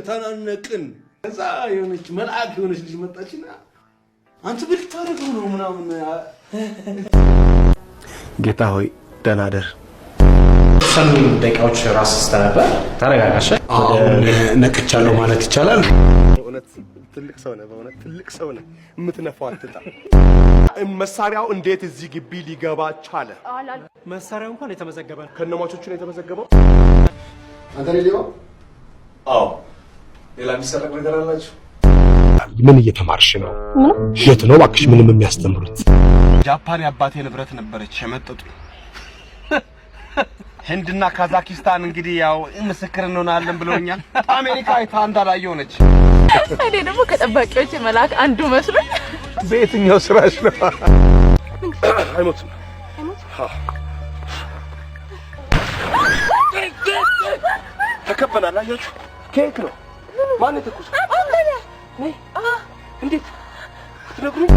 ተናነቅን ከዛ የሆነች መልአክ የሆነች ልጅ መጣችና አንተ ብልታረገው ነው ምናምን ጌታ ሆይ ደናደር ሰኑ ደቂቃዎች ራስ አስተናበር ተረጋጋሽ ነቅቻለሁ ማለት ይቻላል እውነት ትልቅ ሰው ነው በእውነት ትልቅ ሰው ነው የምትነፋው አትጣ መሳሪያው እንዴት እዚህ ግቢ ሊገባ ቻለ መሳሪያው እንኳን የተመዘገበ ከነማቾቹ ነው የተመዘገበው አንተ ሊዮ አዎ ሌላ የሚሰረቅ ነገር አላችሁ ምን እየተማርሽ ነው የት ነው እባክሽ ምንም የሚያስተምሩት ጃፓን ያባቴ ንብረት ነበረች የመጠጡ ህንድና ካዛኪስታን እንግዲህ ያው ምስክር እንሆናለን ብለውኛል አሜሪካ አይታንዳ ላይ ሆነች እኔ ደግሞ ከጠባቂዎች መልአክ አንዱ መስሎኝ በየትኛው ስራሽ ነው አይሞትም ተከበናል አያችሁ ኬክ ነው ማን ተኩስ ነይ እንዴት ትነግሩኝ